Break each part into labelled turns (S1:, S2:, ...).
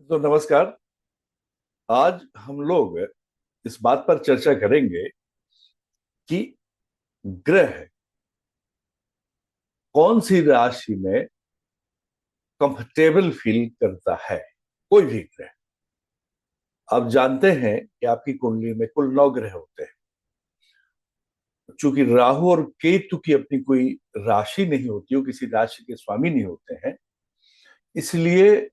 S1: तो नमस्कार। आज हम लोग इस बात पर चर्चा करेंगे कि ग्रह कौन सी राशि में कंफर्टेबल फील करता है। कोई भी ग्रह। आप जानते हैं कि आपकी कुंडली में कुल 9 ग्रह होते हैं। चूंकि राहु और केतु की अपनी कोई राशि नहीं होती, वो किसी राशि के स्वामी नहीं होते हैं, इसलिए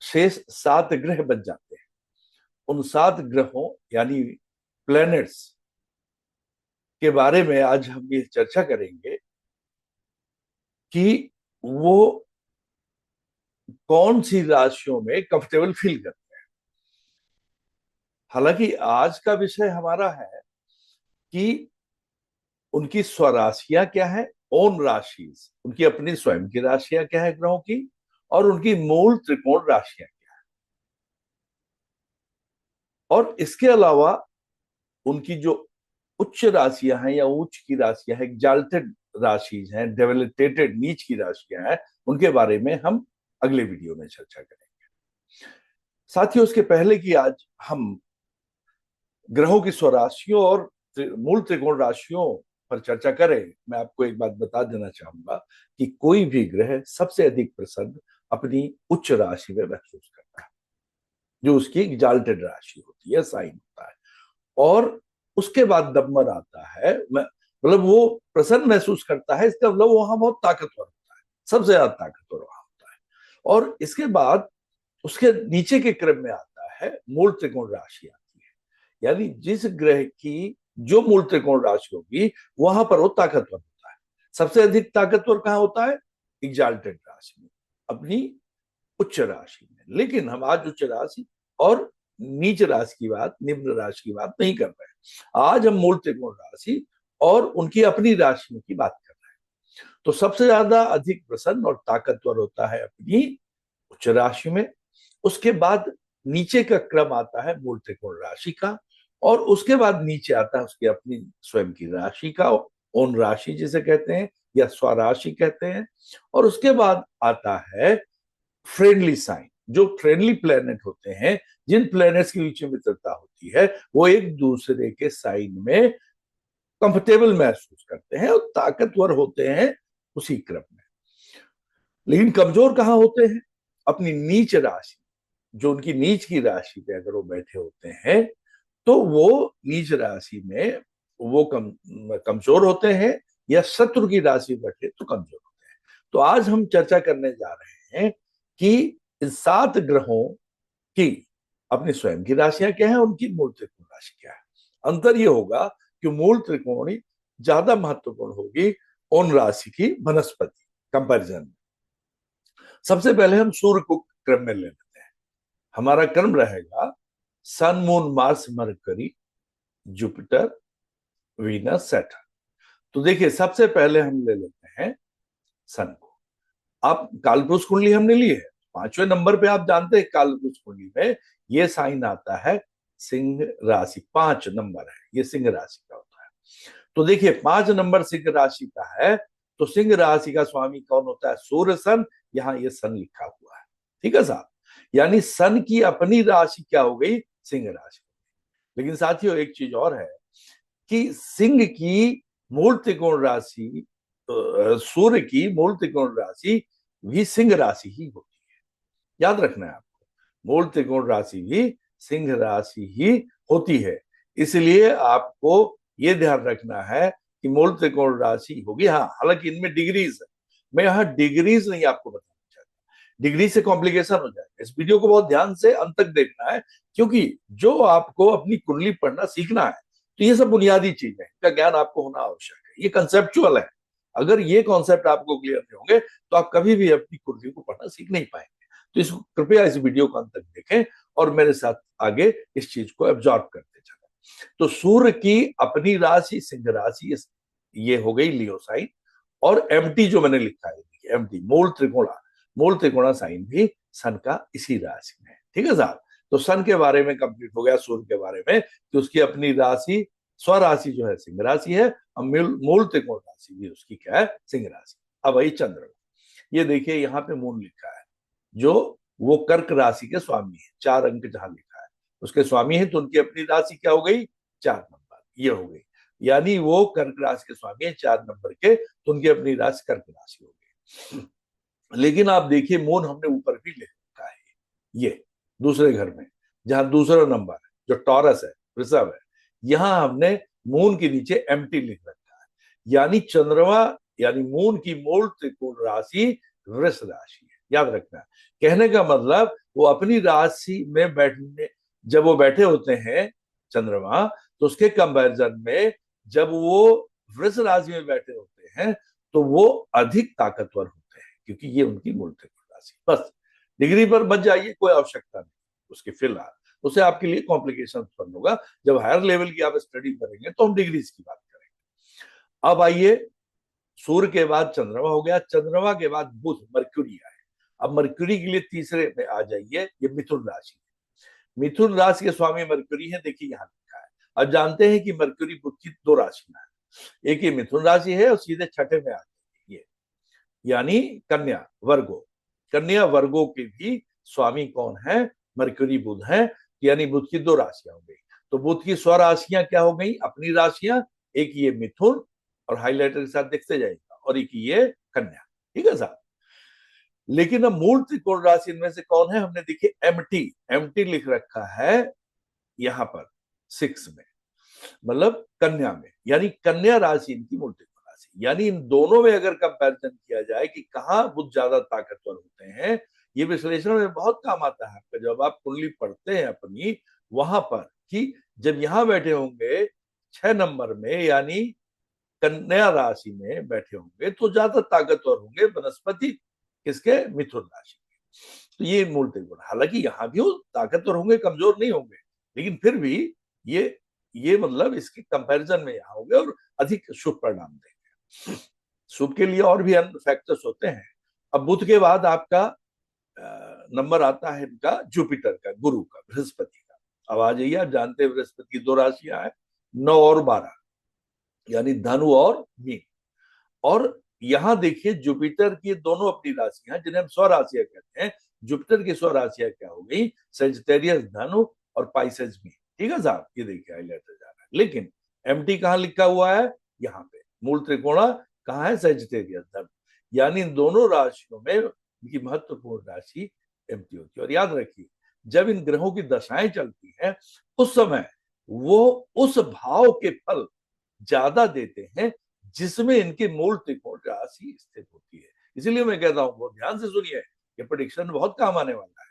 S1: शेष 7 ग्रह बच जाते हैं। उन 7 ग्रहों यानी प्लैनेट्स के बारे में आज हम ये चर्चा करेंगे कि वो कौन सी राशियों में कंफर्टेबल फील करते हैं। हालांकि आज का विषय हमारा है कि उनकी स्वराशियां क्या है, ओन राशि, उनकी अपनी स्वयं की राशियां क्या है ग्रहों की, और उनकी मूल त्रिकोण राशियां क्या है। और इसके अलावा उनकी जो उच्च राशियां हैं या उच्च की राशियां हैं, एग्जाल्टेड राशि हैं, डेबिलिटेटेड नीच की राशियां हैं, उनके बारे में हम अगले वीडियो में चर्चा करेंगे। साथ ही उसके पहले कि आज हम ग्रहों की स्वराशियों और मूल त्रिकोण राशियों पर चर्चा करें, मैं आपको एक बात बता देना चाहूंगा कि कोई भी ग्रह सबसे अधिक प्रसन्न अपनी उच्च राशि में महसूस करता है, जो उसकी एग्जाल्टेड राशि होती है, साइन होता है। और उसके बाद नंबर आता है, मतलब वो प्रसन्न महसूस करता है, इसका मतलब वहां बहुत ताकतवर होता है, सबसे ज्यादा ताकतवर वहां होता है। और इसके बाद उसके नीचे के क्रम में आता है मूल त्रिकोण राशि आती है। यानी जिस ग्रह की जो मूल त्रिकोण राशि होगी वहां पर वो ताकतवर होता है। सबसे अधिक ताकतवर कहाँ होता है? एग्जाल्टेड राशि में, अपनी उच्च राशि में। लेकिन हम आज उच्च राशि और नीच राशि की बात, निम्न राशि की बात नहीं कर रहे हैं। आज हम मूल त्रिकोण राशि और उनकी अपनी राशियों की बात कर रहे हैं। तो सबसे ज्यादा अधिक प्रसन्न और ताकतवर होता है अपनी उच्च राशि में। उसके बाद नीचे का क्रम आता है मूल त्रिकोण राशि का, और उसके बाद नीचे आता है उसकी अपनी स्वयं की राशि का, ओन राशि जिसे कहते हैं या स्वराशि कहते हैं। और उसके बाद आता है फ्रेंडली साइन। जो फ्रेंडली प्लेनेट होते हैं, जिन प्लेनेट्स के बीच में मित्रता होती है, वो एक दूसरे के साइन में कंफर्टेबल महसूस करते हैं और ताकतवर होते हैं उसी क्रम में। लेकिन कमजोर कहाँ होते हैं? अपनी नीच राशि, जो उनकी नीच की राशि पे अगर वो बैठे होते हैं, तो वो नीच राशि में वो कमजोर होते हैं, या शत्रु की राशि बैठे तो कमजोर होते हैं। तो आज हम चर्चा करने जा रहे हैं कि इन 7 ग्रहों की अपनी स्वयं की राशियां क्या है, उनकी मूल त्रिकोण राशि क्या है। अंतर यह होगा कि मूल त्रिकोणी ज्यादा महत्वपूर्ण होगी उन राशि की वनस्पति कंपैरिजन। सबसे पहले हम सूर्य को क्रम में ले लेते हैं। हमारा क्रम रहेगा sun, moon, Mars, Mercury, Jupiter, Venus, Saturn. तो देखिए, सबसे पहले हम ले लेते हैं सन को। आप कालपुरुष कुंडली हमने ली है, 5वें नंबर पे आप जानते हैं कालपुरुष कुंडली में ये साइन आता है सिंह राशि। 5 नंबर है, ये सिंह राशि का होता है। तो देखिए, 5 नंबर सिंह राशि का है, तो सिंह राशि का स्वामी कौन होता है? सूर्य, सन। यहाँ ये सन लिखा हुआ है, ठीक है साहब। यानी सन की अपनी राशि क्या हो गई? सिंह राशि। लेकिन साथियों, एक चीज और है कि सिंह की मूल त्रिकोण राशि, सूर्य की मूल त्रिकोण राशि भी सिंह राशि ही होती है। याद रखना है आपको, मूल त्रिकोण राशि भी सिंह राशि ही होती है। इसलिए आपको यह ध्यान रखना है कि मूल त्रिकोण राशि होगी। हाँ, हालांकि इनमें डिग्रीज है, मैं यहाँ डिग्रीज नहीं आपको बताना चाहता, डिग्री से कॉम्प्लिकेशन हो जाएगा। इस वीडियो को बहुत ध्यान से अंत तक देखना है, क्योंकि जो आपको अपनी कुंडली पढ़ना सीखना है, तो ये सब बुनियादी चीज है, इसका ज्ञान आपको होना आवश्यक है। ये कंसेप्चुअल है। अगर ये कॉन्सेप्ट आपको क्लियर नहीं होंगे तो आप कभी भी अपनी कुंडली को पढ़ना सीख नहीं पाएंगे। तो कृपया इस वीडियो को अंत तक देखें और मेरे साथ आगे इस चीज को एब्जॉर्ब करते चलें। तो सूर्य की अपनी राशि सिंह राशि, ये हो गई लियो साइन। और एमटी जो मैंने लिखा है, देखिए एमटी मूल त्रिकोणा, मूल त्रिकोणा साइन भी सन का इसी राशि में है, ठीक है साहब। तो सन के बारे में कंप्लीट हो गया। सूर्य के बारे में कि उसकी अपनी राशि, स्वराशि जो है सिंह राशि है, और मूल त्रिकोण राशि भी उसकी क्या है? सिंह राशि। अब वही चंद्र, ये देखिए यहाँ पे मून लिखा है, जो वो कर्क राशि के स्वामी है, 4 अंक जहां लिखा है उसके स्वामी है, तो उनकी अपनी राशि क्या हो गई, 4 नंबर, ये हो गई। यानी वो कर्क राशि के स्वामी है 4 नंबर के, तो उनकी अपनी राशि कर्क राशि हो गई। लेकिन आप देखिए मून हमने ऊपर भी लिख रखा है, ये दूसरे घर में, जहां दूसरा नंबर है जो टॉरस है, वृषभ है, यहां हमने मून के नीचे एम्प्टी लिख रखा है। यानी चंद्रमा, यानी मून की मूल त्रिकोण राशि वृष राशि है, याद रखना। कहने का मतलब वो अपनी राशि में बैठने, जब वो बैठे होते हैं चंद्रमा, तो उसके कंपैरिजन में जब वो वृष राशि में बैठे होते हैं तो वो अधिक ताकतवर होते हैं, क्योंकि ये उनकी मूल त्रिकोण राशि। बस डिग्री पर बच जाइए, कोई आवश्यकता नहीं उसकी फिलहाल, उसे आपके लिए कॉम्प्लिकेशन उत्पन्न होगा। जब हायर लेवल की आप स्टडी करेंगे तो हम डिग्रीज की बात करेंगे। अब आइए, सूर्य के बाद चंद्रमा हो गया, चंद्रमा के बाद बुध मरक्यूरी आए। अब मरक्यूरी के लिए तीसरे में आ जाइए, ये मिथुन राशि। मिथुन राशि के स्वामी मरक्यूरी है, देखिए यहां लिखा है। अब जानते हैं कि मरक्यूरी बुध की 2 राशियां हैं, एक ये मिथुन राशि है और सीधे छठे में आ जाती है, यानी कन्या वर्गो। कन्या वर्गो के भी स्वामी कौन है, मरक्यूरी बुध है। यानी बुध की 2 राशियां हो गई। तो बुध की स्वराशियां क्या हो गई, अपनी राशियां, एक ये मिथुन और हाईलाइटर के साथ देखते जाएगा, और एक ये कन्या। ठीक है साहब। लेकिन अब मूल त्रिकोण राशि इनमें से कौन है, हमने देखिए एमटी, एमटी लिख रखा है यहां पर 6 में, मतलब कन्या में, यानी कन्या राशि इनकी मूल त्रिकोण राशि। यानी इन दोनों में अगर कंपैरिजन किया जाए कि कहाँ बुध ज्यादा ताकतवर होते हैं, ये विश्लेषण में बहुत काम आता है आपका जब आप कुंडली पढ़ते हैं अपनी, वहां पर कि जब यहां बैठे होंगे 6 नंबर में, यानी कन्या राशि में बैठे होंगे, तो ज्यादा ताकतवर होंगे वनस्पति किसके, मिथुन राशि के। तो ये मूल त्रिकोण, हालांकि यहाँ भी वो ताकतवर होंगे, कमजोर नहीं होंगे, लेकिन फिर भी ये ये मतलब इसके कंपैरिजन में यहाँ होंगे और अधिक शुभ परिणाम देंगे। शुभ के लिए और भी अन्य फैक्टर्स होते हैं। अब बुध के बाद आपका नंबर आता है इनका जुपिटर का, गुरु का, बृहस्पति का। अब आ जाइए, आप जानते हैं बृहस्पति की 2 राशियां हैं, 9 और 12, यानी धनु और मीन। और यहां देखिए जुपिटर की दोनों अपनी राशियां, जिन्हें हम स्वराशियां कहते हैं, जुपिटर की स्वराशियां क्या हो गई, सेजिटेरियस धनु और पाइसेस मीन। ठीक है साहब, ये देखिए हाईलाइटर जा रहा है। लेकिन एमटी कहां लिखा हुआ है, यहाँ पे मूल त्रिकोणा कहाँ है, सेजिटेरियस धनु। यानी इन दोनों राशियों में इनकी महत्वपूर्ण राशि एमटी होती है। और याद रखिए, जब इन ग्रहों की दशाएं चलती हैं उस समय वो उस भाव के फल ज्यादा देते हैं जिसमें इनकी मूल त्रिकोण राशि स्थित होती है। इसीलिए मैं कहता हूं बहुत ध्यान से सुनिए, ये प्रेडिक्शन बहुत काम आने वाला है।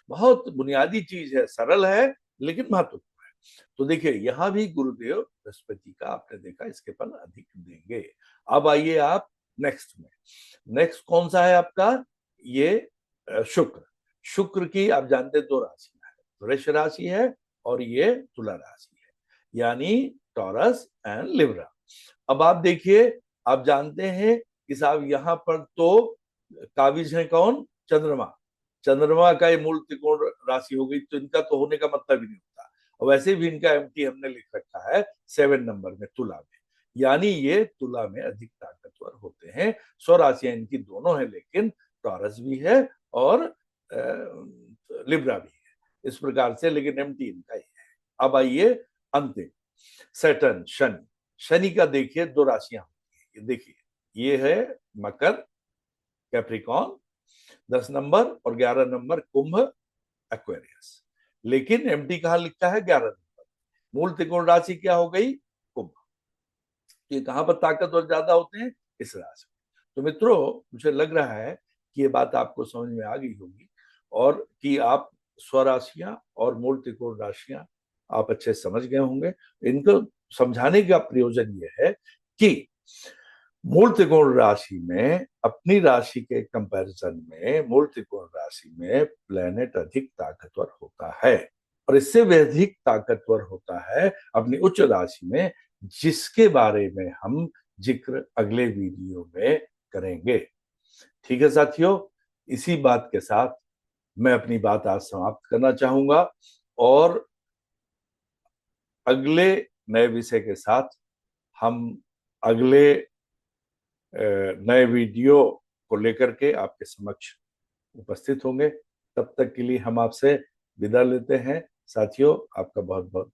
S1: बहुत बुनियादी चीज है, सरल है लेकिन महत्वपूर्ण है। तो देखिए यहां भी गुरुदेव बृहस्पति का आपने देखा, इसके फल अधिक देंगे। अब आइए आप नेक्स्ट में, नेक्स्ट कौन सा है आपका, ये शुक्र। शुक्र की आप जानते 2 राशियां है, वृष राशि है और ये तुला राशि है, यानी टॉरस एंड लिब्रा। अब आप देखिए, आप जानते हैं कि साहब यहाँ पर तो काबिज है कौन, चंद्रमा। चंद्रमा का ये मूल त्रिकोण राशि हो गई, तो इनका तो होने का मतलब ही नहीं होता। और वैसे भी इनका एमटी हमने लिख रखा है 7 नंबर में, तुला में, यानी ये तुला में अधिक ताकतवर होते हैं। स्वराशियां इनकी दोनों है, लेकिन टॉरस भी है और लिब्रा भी है, इस प्रकार से, लेकिन एमटी इनका ही है। अब आइए अंतिम, सैटर्न, शनि। शनि का देखिए 2 राशियां होती है, देखिए ये है मकर, कैप्रिकॉन 10 नंबर, और 11 नंबर कुंभ, एक्वेरियस। लेकिन एमटी कहां लिखा है, 11 नंबर। मूल त्रिकोण राशि क्या हो गई, कुंभ। ये कहां पर ताकतवर ज्यादा होते हैं, इस राशि में। तो मित्रों, मुझे लग रहा है कि ये बात आपको समझ में आ गई होगी, और कि आप स्वराशियां और मूल त्रिकोण राशियां आप अच्छे समझ गए होंगे। इनको समझाने का प्रयोजन ये है कि मूल त्रिकोण राशि में अपनी राशि के कंपैरिजन में मूल त्रिकोण राशि में प्लेनेट अधिक ताकतवर होता है, और इससे भी अधिक ताकतवर होता है अपनी उच्च राशि में, जिसके बारे में हम जिक्र अगले वीडियो में करेंगे। ठीक है साथियों, इसी बात के साथ मैं अपनी बात आज समाप्त करना चाहूंगा, और अगले नए विषय के साथ हम अगले नए वीडियो को लेकर के आपके समक्ष उपस्थित होंगे। तब तक के लिए हम आपसे विदा लेते हैं। साथियों, आपका बहुत बहुत